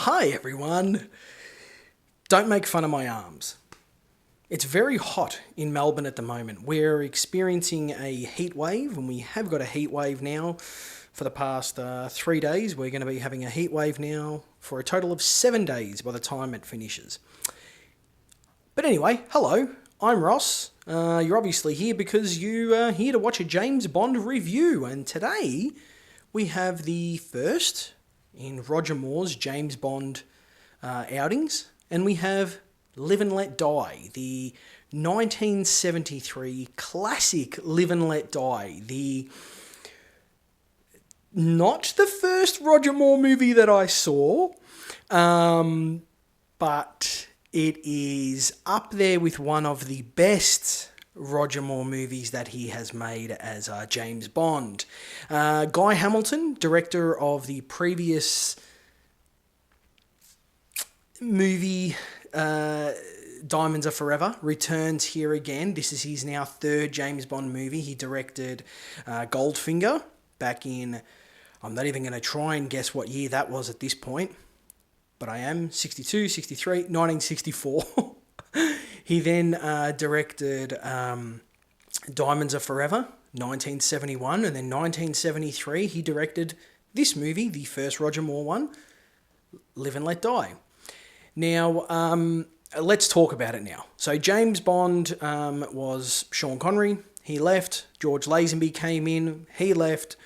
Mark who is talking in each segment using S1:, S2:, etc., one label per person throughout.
S1: Hi everyone! Don't make fun of my arms. It's very hot in Melbourne at the moment. We're experiencing a heat wave, and we have got a heat wave now for the past 3 days. We're going to be having a heat wave now for a total of 7 days by the time it finishes. But anyway, hello, I'm Ross. You're obviously here because you are here to watch a James Bond review, and today we have the first in Roger Moore's James Bond outings, and we have Live and Let Die, the 1973 classic Live and Let Die, not the first Roger Moore movie that I saw, but it is up there with one of the best Roger Moore movies that he has made as James Bond. Guy Hamilton, director of the previous movie Diamonds Are Forever, returns here again. This is his now third James Bond movie. He directed Goldfinger back in, I'm not even going to try and guess what year that was at this point, but I am, 62, 63, 1964. He then directed Diamonds Are Forever, 1971, and then 1973 he directed this movie, the first Roger Moore one, Live and Let Die. Now, let's talk about it now. So James Bond was Sean Connery. He left. George Lazenby came in. He left.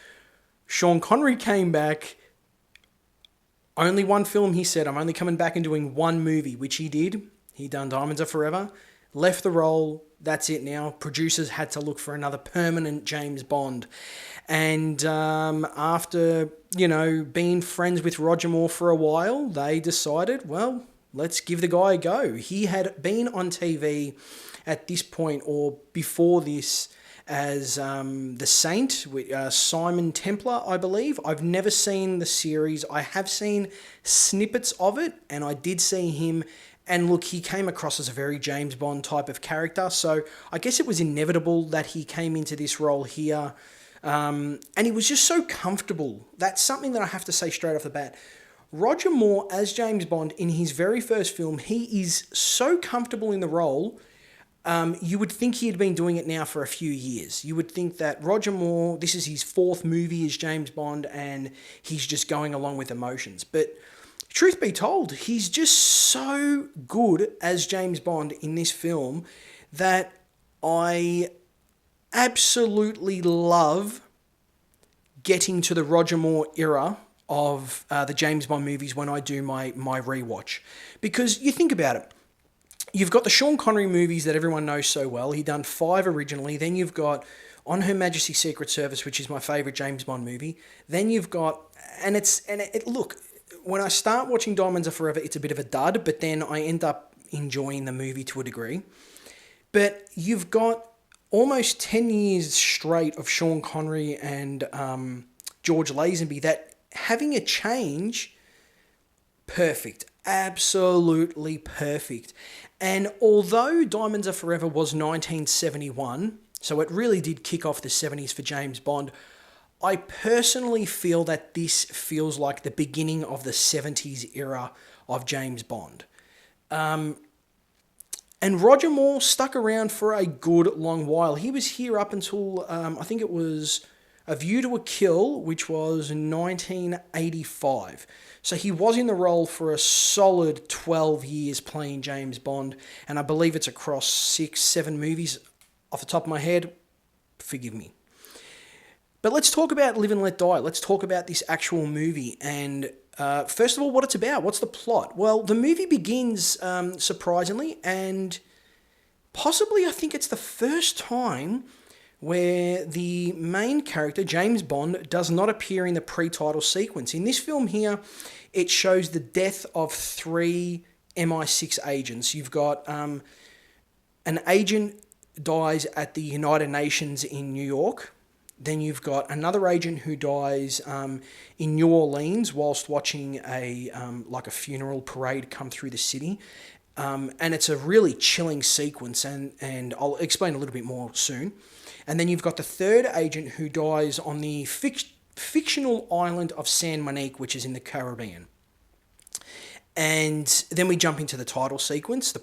S1: Sean Connery came back. Only one film, he said, I'm only coming back and doing one movie, which he did. He done Diamonds Are Forever. Left the role. That's it now. Producers had to look for another permanent James Bond. And after, being friends with Roger Moore for a while, they decided, well, let's give the guy a go. He had been on TV at this point or before this as The Saint, with Simon Templar, I believe. I've never seen the series. I have seen snippets of it, and I did see him. And look, he came across as a very James Bond type of character, so I guess it was inevitable that he came into this role here. And he was just so comfortable. That's something that I have to say straight off the bat. Roger Moore as James Bond in his very first film, he is so comfortable in the role, you would think he had been doing it now for a few years. You would think that Roger Moore, this is his fourth movie as James Bond, and he's just going along with emotions. But truth be told, he's just so good as James Bond in this film that I absolutely love getting to the Roger Moore era of the James Bond movies when I do my rewatch. Because you think about it, you've got the Sean Connery movies that everyone knows so well. He done 5 originally. Then you've got On Her Majesty's Secret Service, which is my favourite James Bond movie. Then you've got, look, when I start watching Diamonds Are Forever, it's a bit of a dud, but then I end up enjoying the movie to a degree. But you've got almost 10 years straight of Sean Connery and George Lazenby that having a change, perfect. Absolutely perfect. And although Diamonds Are Forever was 1971, so it really did kick off the 70s for James Bond, I personally feel that this feels like the beginning of the 70s era of James Bond. And Roger Moore stuck around for a good long while. He was here up until, I think it was A View to a Kill, which was 1985. So he was in the role for a solid 12 years playing James Bond, and I believe it's across 6, 7 movies off the top of my head. Forgive me. But let's talk about Live and Let Die. Let's talk about this actual movie. And first of all, what it's about. What's the plot? Well, the movie begins, surprisingly, and possibly I think it's the first time where the main character, James Bond, does not appear in the pre-title sequence. In this film here, it shows the death of 3 MI6 agents. You've got an agent dies at the United Nations in New York. Then you've got another agent who dies in New Orleans whilst watching a funeral parade come through the city. And it's a really chilling sequence, and I'll explain a little bit more soon. And then you've got the third agent who dies on the fictional island of San Monique, which is in the Caribbean. And then we jump into the title sequence, the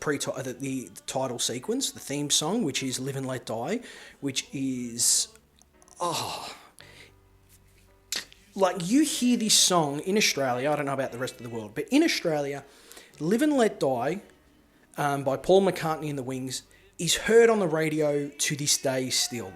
S1: title sequence, the theme song, which is "Live and Let Die," which is like, you hear this song in Australia. I don't know about the rest of the world, but in Australia, "Live and Let Die" by Paul McCartney and the Wings is heard on the radio to this day still.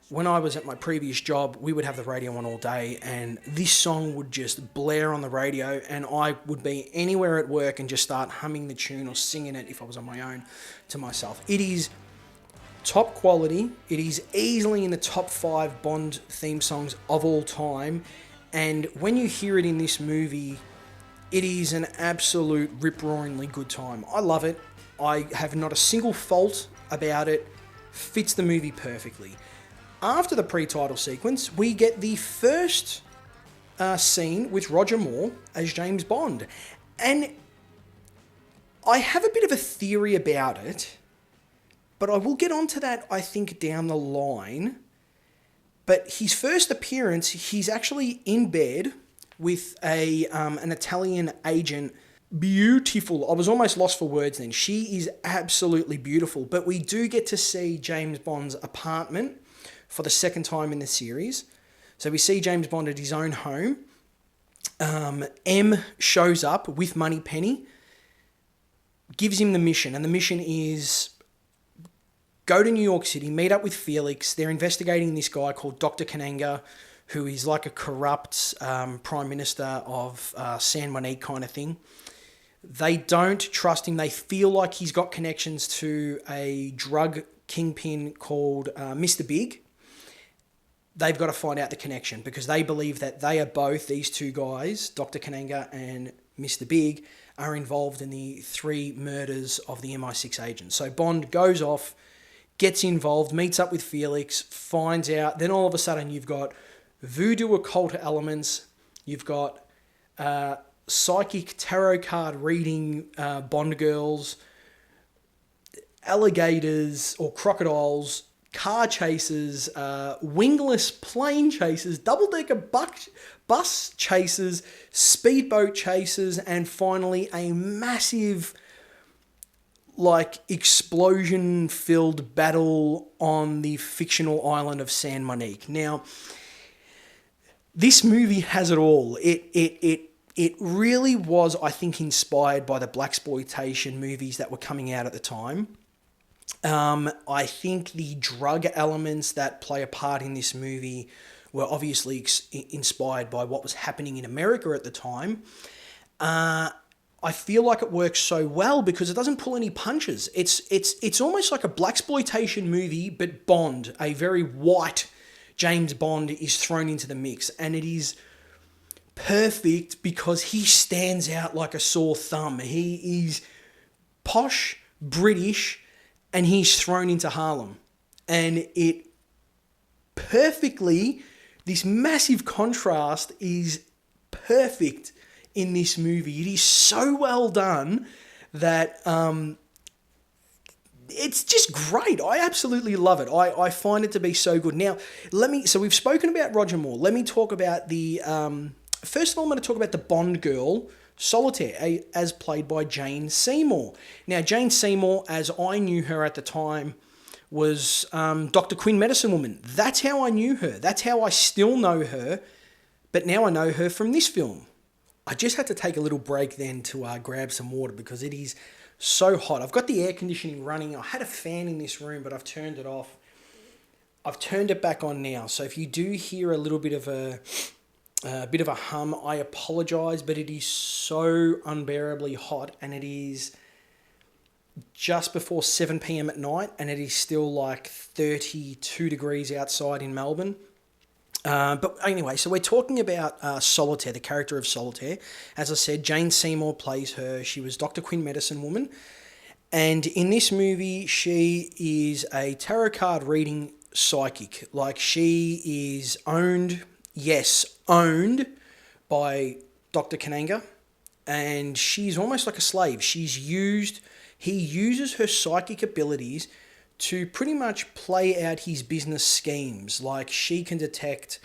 S1: When I was at my previous job, we would have the radio on all day, and this song would just blare on the radio, and I would be anywhere at work and just start humming the tune or singing it if I was on my own to myself. It is top quality. It is easily in the top 5 Bond theme songs of all time, and when you hear it in this movie, it is an absolute rip-roaringly good time. I love it. I have not a single fault about it. Fits the movie perfectly. After the pre-title sequence, we get the first scene with Roger Moore as James Bond. And I have a bit of a theory about it, but I will get onto that, I think, down the line. But his first appearance, he's actually in bed with an Italian agent. Beautiful. I was almost lost for words then. She is absolutely beautiful. But we do get to see James Bond's apartment for the second time in the series. So we see James Bond at his own home. M shows up with Moneypenny, gives him the mission, and the mission is go to New York City, meet up with Felix. They're investigating this guy called Dr. Kananga, who is like a corrupt prime minister of San Monique kind of thing. They don't trust him. They feel like he's got connections to a drug kingpin called Mr. Big. They've got to find out the connection because they believe that they are both, these two guys, Dr. Kananga and Mr. Big, are involved in the 3 murders of the MI6 agents. So Bond goes off, gets involved, meets up with Felix, finds out. Then all of a sudden you've got voodoo occult elements. You've got psychic tarot card reading Bond girls, alligators or crocodiles, car chases, wingless plane chases, double-decker bus chases, speedboat chases, and finally a massive, like, explosion-filled battle on the fictional island of San Monique. Now, this movie has it all. It really was, I think, inspired by the blaxploitation movies that were coming out at the time. I think the drug elements that play a part in this movie were obviously inspired by what was happening in America at the time. I feel like it works so well because it doesn't pull any punches. It's almost like a blaxploitation movie, but Bond, a very white James Bond, is thrown into the mix, and it is perfect because he stands out like a sore thumb. He is posh, British, and he's thrown into Harlem. And it perfectly, this massive contrast is perfect in this movie. It is so well done that it's just great. I absolutely love it. I find it to be so good. Now, so we've spoken about Roger Moore. Let me talk about the, first of all, I'm going to talk about the Bond girl, Solitaire, as played by Jane Seymour. Now, Jane Seymour, as I knew her at the time, was Dr. Quinn Medicine Woman. That's how I knew her. That's how I still know her, but now I know her from this film. I just had to take a little break then to grab some water because it is so hot. I've got the air conditioning running. I had a fan in this room, but I've turned it off. I've turned it back on now. So if you do hear a little bit of a hum, I apologize, but it is so unbearably hot, and it is just before 7 p.m. at night, and it is still like 32 degrees outside in Melbourne. But anyway, so we're talking about Solitaire, the character of Solitaire. As I said, Jane Seymour plays her. She was Dr. Quinn Medicine Woman. And in this movie, she is a tarot card reading psychic. Like, she is owned by Dr. Kananga. And she's almost like a slave. He uses her psychic abilities to pretty much play out his business schemes. Like, she can detect...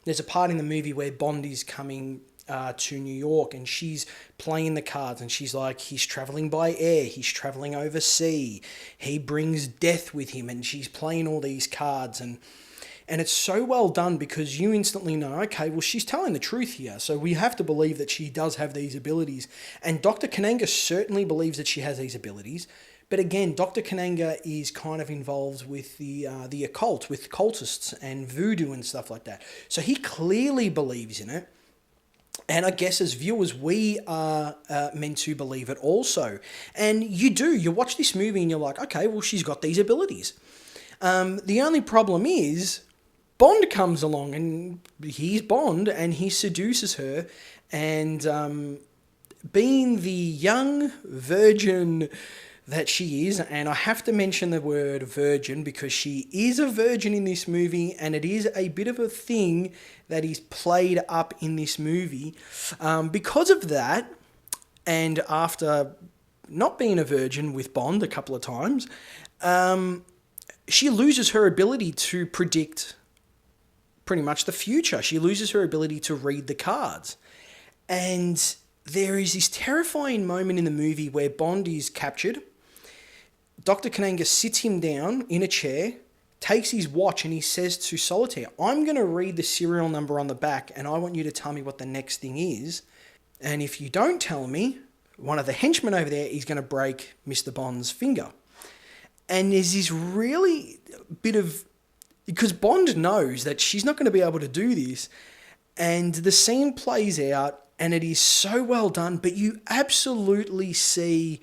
S1: There's a part in the movie where Bond is coming to New York, and she's playing the cards, and she's like, he's traveling by air, he's traveling over sea, he brings death with him, and she's playing all these cards, and it's so well done because you instantly know, okay, well, she's telling the truth here, so we have to believe that she does have these abilities, and Dr. Kananga certainly believes that she has these abilities. But again, Dr. Kananga is kind of involved with the occult, with cultists and voodoo and stuff like that. So he clearly believes in it. And I guess as viewers, we are meant to believe it also. And you do. You watch this movie and you're like, okay, well, she's got these abilities. The only problem is Bond comes along, and he's Bond, and he seduces her. And being the young virgin that she is, and I have to mention the word virgin because she is a virgin in this movie, and it is a bit of a thing that is played up in this movie. Because of that, and after not being a virgin with Bond a couple of times, she loses her ability to predict pretty much the future. She loses her ability to read the cards. And there is this terrifying moment in the movie where Bond is captured. Dr. Kananga sits him down in a chair, takes his watch, and he says to Solitaire, I'm going to read the serial number on the back, and I want you to tell me what the next thing is. And if you don't tell me, one of the henchmen over there is going to break Mr. Bond's finger. And there's this really bit of... because Bond knows that she's not going to be able to do this. And the scene plays out, and it is so well done, but you absolutely see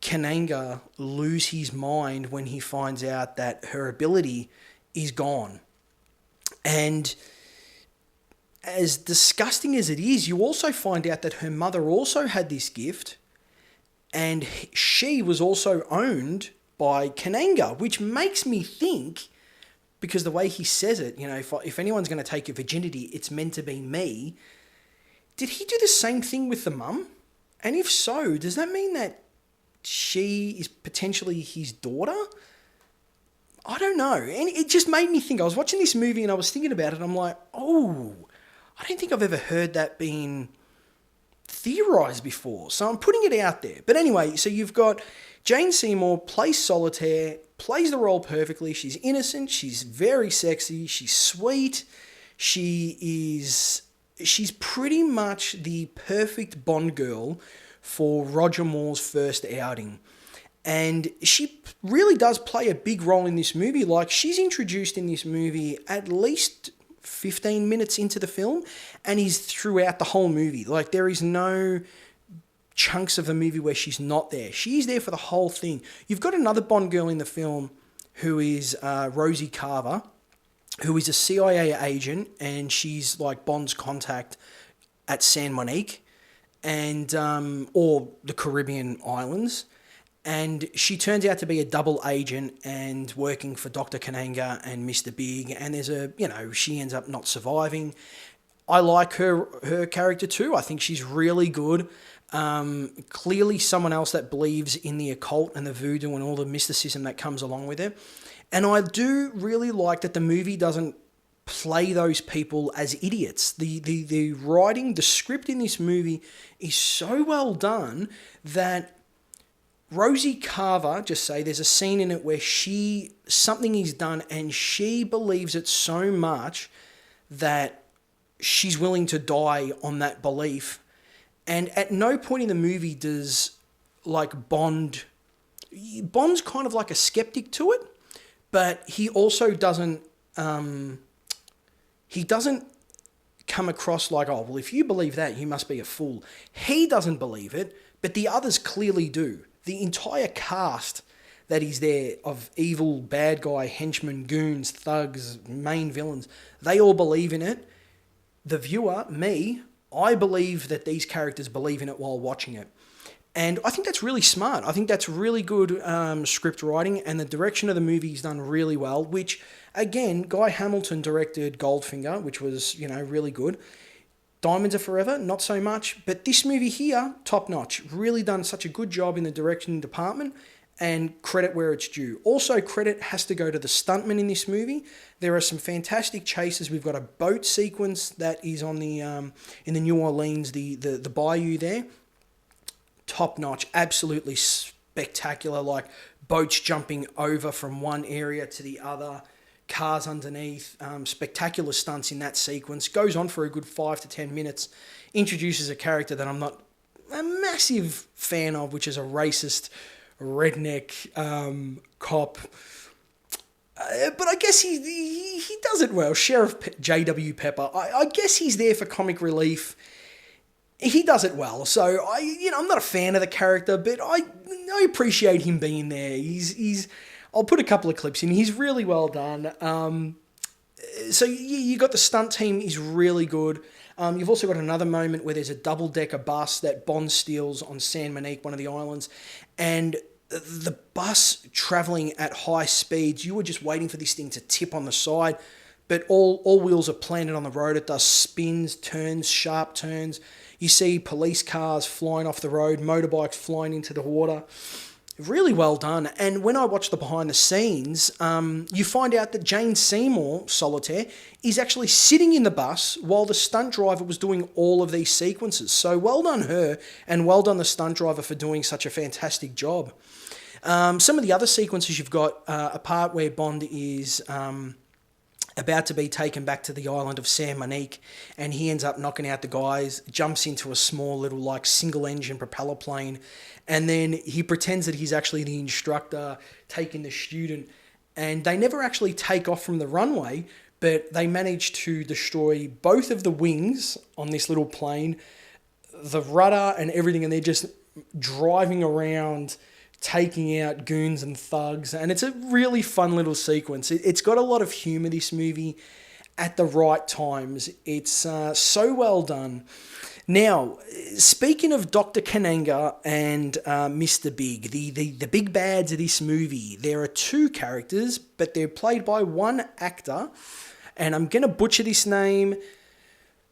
S1: Kananga lose his mind when he finds out that her ability is gone. And as disgusting as it is, you also find out that her mother also had this gift, and she was also owned by Kananga, which makes me think, because the way he says it, you know, if anyone's going to take your virginity, it's meant to be me. Did he do the same thing with the mum? And if so, does that mean that she is potentially his daughter? I don't know. And it just made me think. I was watching this movie and I was thinking about it. And I'm like, oh, I don't think I've ever heard that being theorised before. So I'm putting it out there. But anyway, so you've got Jane Seymour plays Solitaire, plays the role perfectly. She's innocent. She's very sexy. She's sweet. She's pretty much the perfect Bond girl for Roger Moore's first outing. And she really does play a big role in this movie. Like, she's introduced in this movie at least 15 minutes into the film and is throughout the whole movie. Like, there is no chunks of the movie where she's not there. She's there for the whole thing. You've got another Bond girl in the film who is Rosie Carver, who is a CIA agent, and she's like Bond's contact at San Monique and or the Caribbean islands. And she turns out to be a double agent and working for Dr. Kananga and Mr. Big. And there's she ends up not surviving. I like her character too. I think she's really good. Clearly someone else that believes in the occult and the voodoo and all the mysticism that comes along with it. And I do really like that the movie doesn't play those people as idiots. The writing, the script in this movie is so well done that Rosie Carver, just say there's a scene in it where something is done and she believes it so much that she's willing to die on that belief. And at no point in the movie does Bond's kind of like a skeptic to it, but he also doesn't come across like, oh, well, if you believe that, you must be a fool. He doesn't believe it, but the others clearly do. The entire cast that is there of evil, bad guy, henchmen, goons, thugs, main villains, they all believe in it. The viewer, me, I believe that these characters believe in it while watching it. And I think that's really smart. I think that's really good script writing, and the direction of the movie is done really well, which, again, Guy Hamilton directed Goldfinger, which was, really good. Diamonds Are Forever, not so much. But this movie here, top notch. Really done such a good job in the direction department. and credit where it's due. Also, credit has to go to the stuntmen in this movie. There are some fantastic chases. We've got a boat sequence that is on the in the New Orleans, the bayou there. Top notch, absolutely spectacular, like boats jumping over from one area to the other, cars underneath, spectacular stunts in that sequence. Goes on for a good 5 to 10 minutes, introduces a character that I'm not a massive fan of, which is a racist redneck cop. But I guess he does it well. Sheriff J.W. Pepper. I guess he's there for comic relief. He does it well. So I'm not a fan of the character, but I appreciate him being there. I'll put a couple of clips in. He's really well done. So you got the stunt team is really good. You've also got another moment where there's a double-decker bus that Bond steals on San Monique, one of the islands, and the bus traveling at high speeds, you were just waiting for this thing to tip on the side, but all wheels are planted on the road. It does spins, turns, sharp turns. You see police cars flying off the road, motorbikes flying into the water. Really well done. And when I watch the behind the scenes, you find out that Jane Seymour, Solitaire, is actually sitting in the bus while the stunt driver was doing all of these sequences. So well done her, and well done the stunt driver for doing such a fantastic job. Some of the other sequences, you've got a part where Bond is about to be taken back to the island of San Monique, and he ends up knocking out the guys, jumps into a small little like single engine propeller plane, and then he pretends that he's actually the instructor taking the student, and they never actually take off from the runway, but they manage to destroy both of the wings on this little plane, the rudder and everything, and they're just driving around taking out goons and thugs, and it's a really fun little sequence. It's got a lot of humour, this movie, at the right times. It's so well done. Now, speaking of Dr. Kananga and Mr. Big, the big bads of this movie, there are two characters, but they're played by one actor, and I'm going to butcher this name,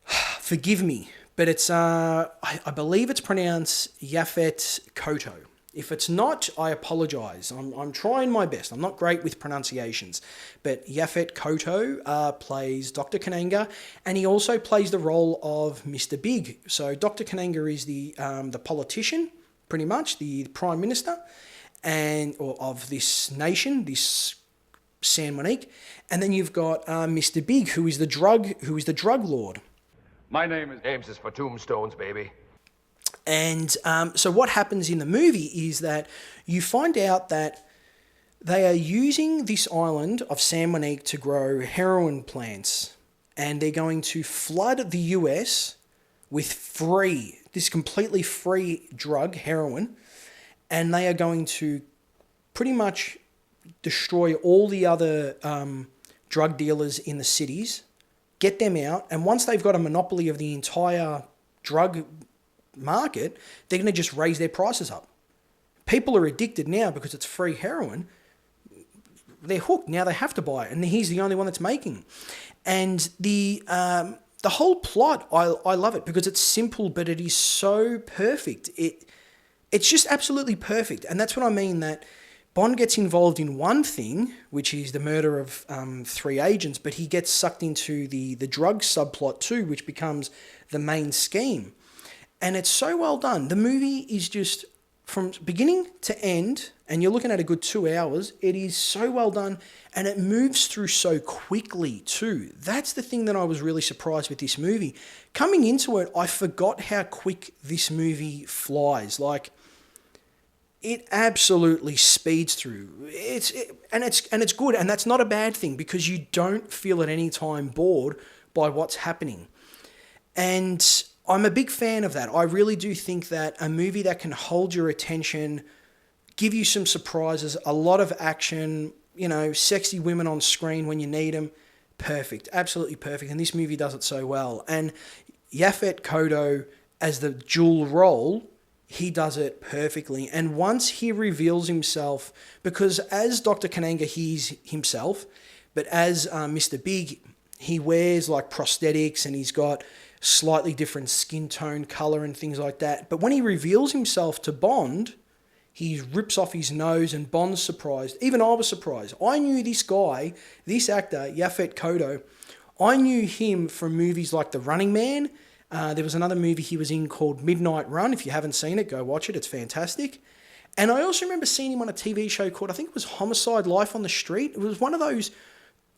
S1: forgive me, but it's I believe it's pronounced Yaphet Kotto. If it's not, I apologise. I'm trying my best. I'm not great with pronunciations. But Yaphet Kotto plays Dr. Kananga, and he also plays the role of Mr. Big. So Dr. Kananga is the politician, pretty much, the Prime Minister of this nation, this San Monique. And then you've got Mr. Big, who is the drug lord.
S2: My name is James is for tombstones, baby.
S1: And so what happens in the movie is that you find out that they are using this island of San Monique to grow heroin plants, and they're going to flood the US with this completely free drug, heroin, and they are going to pretty much destroy all the other drug dealers in the cities, get them out, and once they've got a monopoly of the entire drug market, they're going to just raise their prices up. People are addicted now because it's free heroin. They're hooked. Now they have to buy it, and he's the only one that's making. And the whole plot, I love it because it's simple, but it is so perfect. It's just absolutely perfect, and that's what I mean, that Bond gets involved in one thing, which is the murder of 3 agents, but he gets sucked into the drug subplot too, which becomes the main scheme. And it's so well done. The movie is just, from beginning to end, and you're looking at a good 2 hours, it is so well done, and it moves through so quickly too. That's the thing that I was really surprised with this movie. Coming into it, I forgot how quick this movie flies. Like, it absolutely speeds through. It's good, and that's not a bad thing, because you don't feel at any time bored by what's happening. And I'm a big fan of that. I really do think that a movie that can hold your attention, give you some surprises, a lot of action, sexy women on screen when you need them, perfect, absolutely perfect. And this movie does it so well. And Yaphet Kotto, as the dual role, he does it perfectly. And once he reveals himself, because as Dr. Kananga, he's himself, but as Mr. Big, he wears like prosthetics, and he's got slightly different skin tone, color, and things like that. But when he reveals himself to Bond, He rips off his nose and Bond's surprised. Even I was surprised. I knew this guy, this actor, Yaphet Kotto, I knew him from movies like The Running Man. There was another movie he was in called Midnight Run. If you haven't seen it, go watch it. It's fantastic. And I also remember seeing him on a TV show called, I think it was Homicide: Life on the Street. It was one of those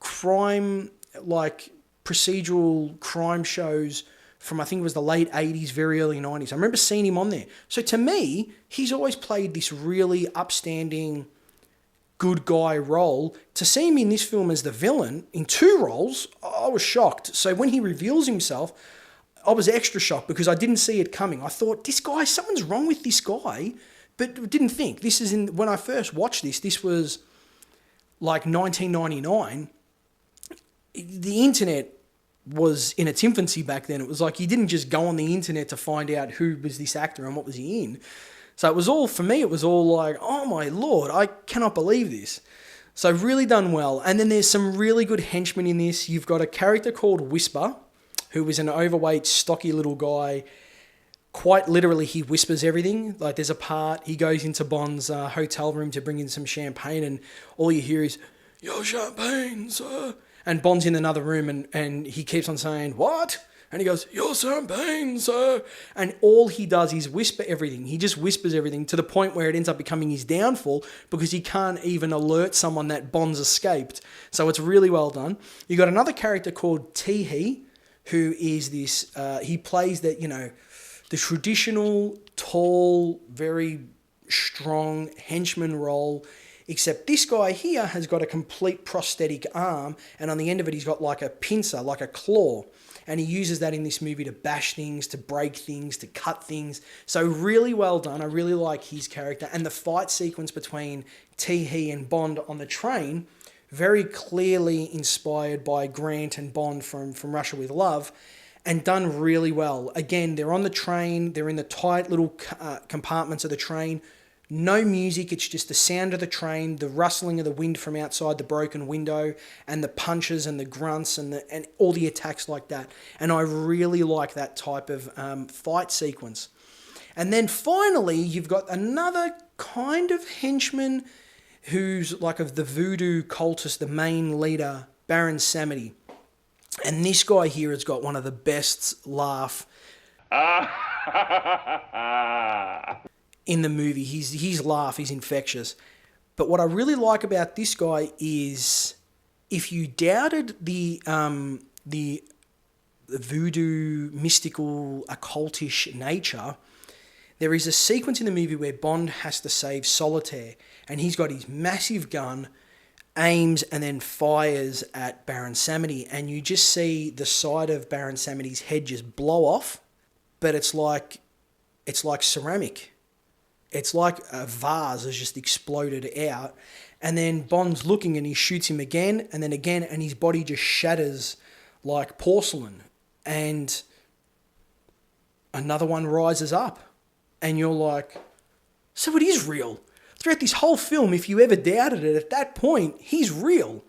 S1: crime, like procedural crime shows from, I think it was the late 80s, very early 90s. I remember seeing him on there. So to me, he's always played this really upstanding, good guy role. To see him in this film as the villain in 2 roles, I was shocked. So when he reveals himself, I was extra shocked because I didn't see it coming. I thought, this guy, something's wrong with this guy, but didn't think. This is when I first watched this was like 1999. The internet was in its infancy back then. It was like you didn't just go on the internet to find out who was this actor and what was he in. So it was all, for me, it was all like, oh my Lord, I cannot believe this. So really done well. And then there's some really good henchmen in this. You've got a character called Whisper, who is an overweight, stocky little guy. Quite literally, he whispers everything. Like there's a part, he goes into Bond's hotel room to bring in some champagne and all you hear is, "Your champagne, sir." And Bond's in another room and he keeps on saying, "What?" And he goes, "Your champagne, sir." And all he does is whisper everything. He just whispers everything to the point where it ends up becoming his downfall because he can't even alert someone that Bond's escaped. So it's really well done. You got another character called Teehee, who is this, he plays that, the traditional, tall, very strong henchman role. Except this guy here has got a complete prosthetic arm, and on the end of it he's got like a pincer, like a claw. And he uses that in this movie to bash things, to break things, to cut things. So really well done. I really like his character. And the fight sequence between Teehee and Bond on the train, very clearly inspired by Grant and Bond from Russia with Love, and done really well. Again, they're on the train, they're in the tight little compartments of the train. No music, it's just the sound of the train, the rustling of the wind from outside the broken window, and the punches and the grunts and all the attacks like that. And I really like that type of fight sequence. And then finally, you've got another kind of henchman who's like of the voodoo cultist, the main leader, Baron Samedi. And this guy here has got one of the best laugh in the movie. His laugh is infectious. But what I really like about this guy is, if you doubted the voodoo, mystical, occultish nature, there is a sequence in the movie where Bond has to save Solitaire, and he's got his massive gun, aims and then fires at Baron Samedi, and you just see the side of Baron Samedi's head just blow off, but it's like ceramic. It's like a vase has just exploded out, and then Bond's looking and he shoots him again, and his body just shatters like porcelain, and another one rises up, and you're like, so it is real. Throughout this whole film, if you ever doubted it, at that point, he's real.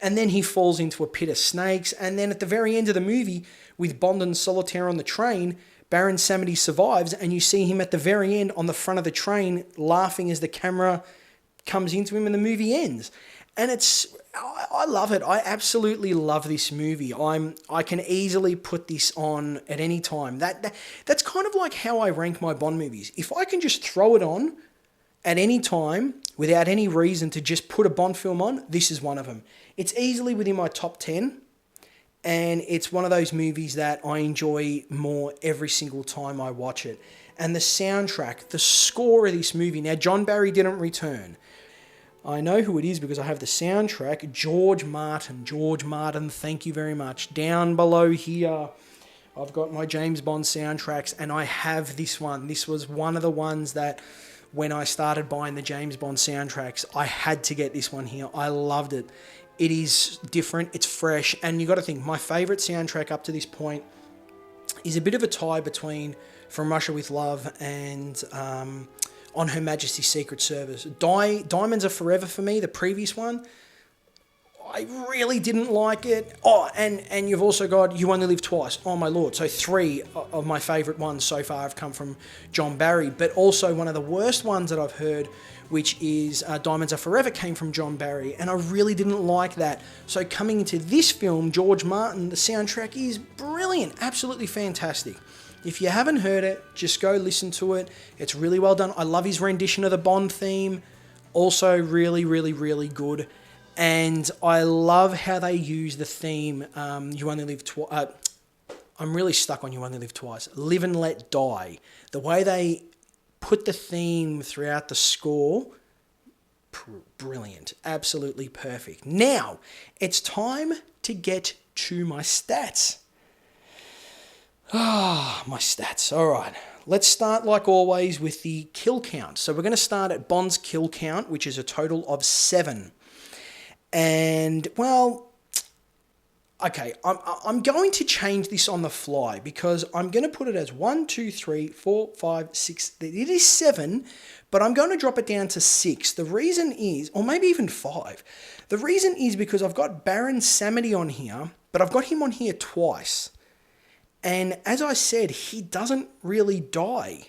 S1: And then he falls into a pit of snakes, and then at the very end of the movie, with Bond and Solitaire on the train, Baron Samedi survives, and you see him at the very end on the front of the train laughing as the camera comes into him and the movie ends. And I love it. I absolutely love this movie. I can easily put this on at any time. That's kind of like how I rank my Bond movies. If I can just throw it on at any time without any reason to just put a Bond film on, this is one of them. It's easily within my top 10. And it's one of those movies that I enjoy more every single time I watch it. And the soundtrack, the score of this movie. Now, John Barry didn't return. I know who it is because I have the soundtrack. George Martin. George Martin, thank you very much. Down below here, I've got my James Bond soundtracks, and I have this one. This was one of the ones that, when I started buying the James Bond soundtracks, I had to get this one here. I loved it. It is different, it's fresh, and you got to think, my favourite soundtrack up to this point is a bit of a tie between From Russia with Love and On Her Majesty's Secret Service. Diamonds Are Forever for me, the previous one. I really didn't like it. Oh, and you've also got You Only Live Twice. Oh my lord. So 3 of my favourite ones so far have come from John Barry. But also one of the worst ones that I've heard, which is Diamonds Are Forever, came from John Barry. And I really didn't like that. So coming into this film, George Martin, the soundtrack is brilliant. Absolutely fantastic. If you haven't heard it, just go listen to it. It's really well done. I love his rendition of the Bond theme. Also really, really, really good. And I love how they use the theme, You Only Live Twice. I'm really stuck on You Only Live Twice. Live and Let Die. The way they put the theme throughout the score, brilliant. Absolutely perfect. Now, it's time to get to my stats. My stats. All right. Let's start, like always, with the kill count. So we're going to start at Bond's kill count, which is a total of 7. And, well, okay, I'm going to change this on the fly because I'm going to put it as 1, 2, 3, 4, 5, 6. It is 7, but I'm going to drop it down to 6. The reason is, or maybe even 5. The reason is because I've got Baron Samedi on here, but I've got him on here twice. And as I said, he doesn't really die.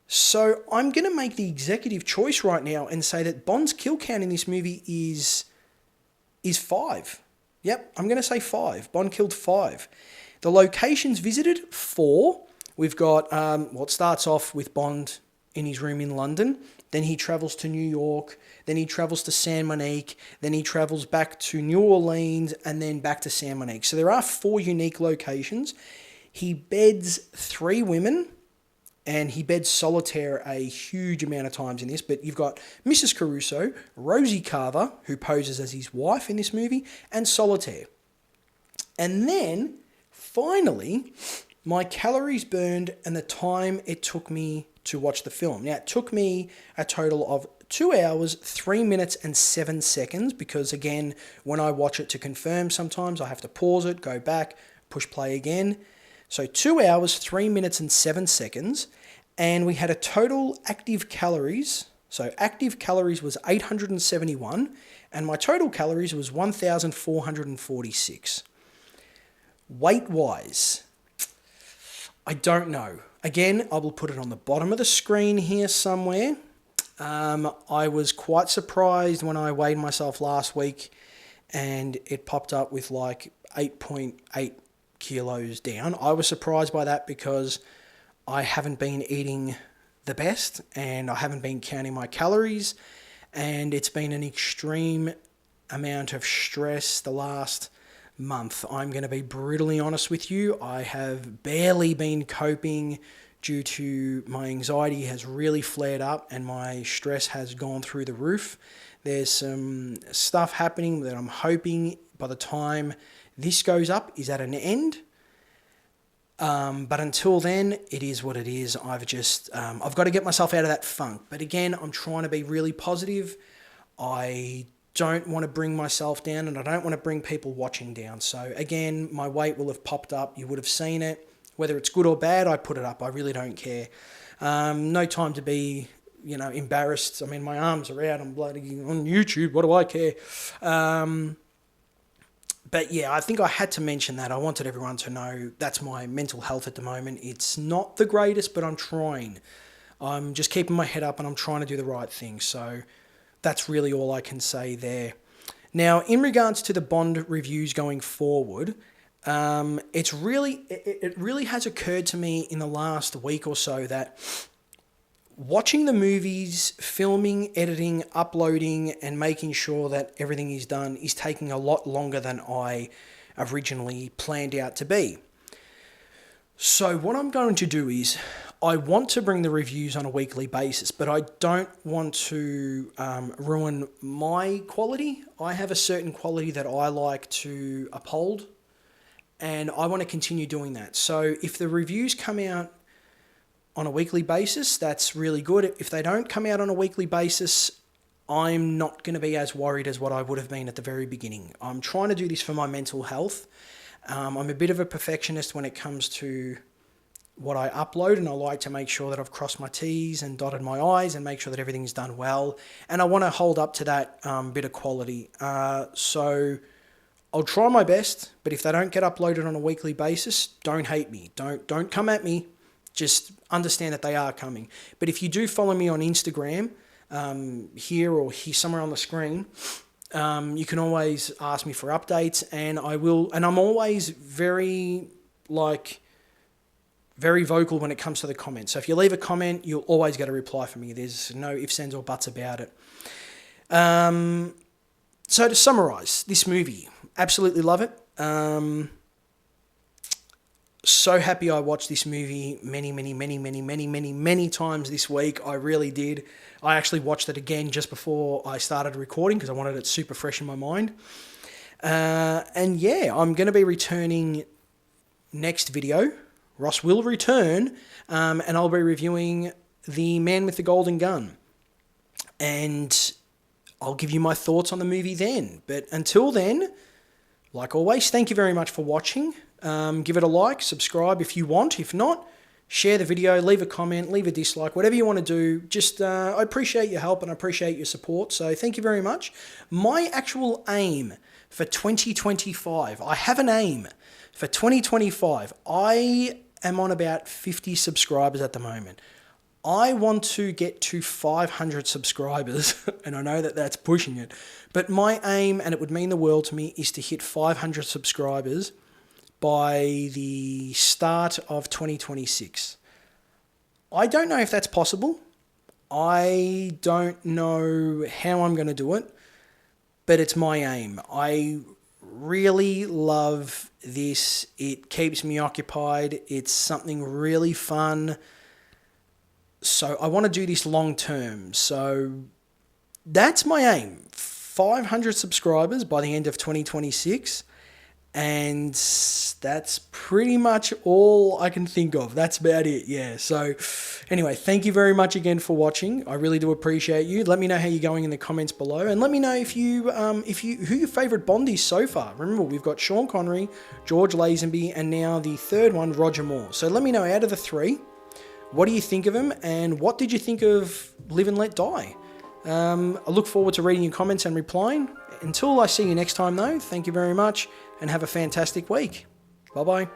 S1: So I'm going to make the executive choice right now and say that Bond's kill count in this movie is 5. Yep, I'm going to say 5. Bond killed 5. The locations visited, 4. We've got, it starts off with Bond in his room in London. Then he travels to New York. Then he travels to San Monique. Then he travels back to New Orleans and then back to San Monique. So there are 4 unique locations. He beds 3 women, and he beds solitaire a huge amount of times in this, but you've got Mrs. Caruso, Rosie Carver, who poses as his wife in this movie, and solitaire. And then, finally, my calories burned and the time it took me to watch the film. Now, it took me a total of 2 hours, 3 minutes and 7 seconds, because again, when I watch it to confirm, sometimes I have to pause it, go back, push play again. So 2 hours, 3 minutes and 7 seconds. And we had a total active calories. So active calories was 871. And my total calories was 1,446. Weight-wise, I don't know. Again, I will put it on the bottom of the screen here somewhere. I was quite surprised when I weighed myself last week and it popped up with like 8.8 kilos down. I was surprised by that because I haven't been eating the best and I haven't been counting my calories, and it's been an extreme amount of stress the last month. I'm going to be brutally honest with you. I have barely been coping due to my anxiety has really flared up and my stress has gone through the roof. There's some stuff happening that I'm hoping by the time this goes up is at an end. But until then, it is what it is. I've got to get myself out of that funk. But again, I'm trying to be really positive. I don't want to bring myself down and I don't want to bring people watching down. So again, my weight will have popped up. You would have seen it. Whether it's good or bad, I put it up. I really don't care. No time to be, embarrassed. I mean, my arms are out. I'm bloody on YouTube. What do I care? But yeah, I think I had to mention that. I wanted everyone to know that's my mental health at the moment. It's not the greatest, but I'm trying. I'm just keeping my head up and I'm trying to do the right thing. So that's really all I can say there. Now, in regards to the Bond reviews going forward, it really has occurred to me in the last week or so that watching the movies, filming, editing, uploading, and making sure that everything is done is taking a lot longer than I originally planned out to be. So what I'm going to do is I want to bring the reviews on a weekly basis, but I don't want to ruin my quality. I have a certain quality that I like to uphold, and I want to continue doing that. So if the reviews come out on a weekly basis, that's really good. If they don't come out on a weekly basis, I'm not going to be as worried as what I would have been at the very beginning. I'm trying to do this for my mental health. I'm a bit of a perfectionist when it comes to what I upload, and I like to make sure that I've crossed my T's and dotted my I's and make sure that everything's done well. And I want to hold up to that bit of quality. So I'll try my best, but if they don't get uploaded on a weekly basis, don't hate me. Don't come at me. Just understand that they are coming. But if you do follow me on Instagram, here or here somewhere on the screen, you can always ask me for updates, and I will. And I'm always very vocal when it comes to the comments. So if you leave a comment, you'll always get a reply from me. There's no ifs, ands, or buts about it. So to summarize this movie, absolutely love it. So happy I watched this movie many times this week. I really did. I actually watched it again just before I started recording because I wanted it super fresh in my mind. And yeah, I'm going to be returning next video. Ross will return, and I'll be reviewing The Man with the Golden Gun. And I'll give you my thoughts on the movie then. But until then, like always, thank you very much for watching. Give it a like, subscribe if you want. If not, share the video, leave a comment, leave a dislike, whatever you want to do. Just, I appreciate your help and I appreciate your support. So thank you very much. My actual aim for 2025, I have an aim for 2025. I am on about 50 subscribers at the moment. I want to get to 500 subscribers, and I know that that's pushing it, but my aim, and it would mean the world to me, is to hit 500 subscribers by the start of 2026. I don't know if that's possible. I don't know how I'm going to do it, but it's my aim. I really love this. It keeps me occupied. It's something really fun. So I want to do this long term. So that's my aim. 500 subscribers by the end of 2026. And that's pretty much all I can think of. That's about it, yeah. So anyway, thank you very much again for watching. I really do appreciate you. Let me know how you're going in the comments below. And let me know if you who your favourite Bond is so far. Remember, we've got Sean Connery, George Lazenby, and now the third one, Roger Moore. So let me know, out of the three, what do you think of him, and what did you think of Live and Let Die? I look forward to reading your comments and replying. Until I see you next time, though, thank you very much, and have a fantastic week. Bye-bye.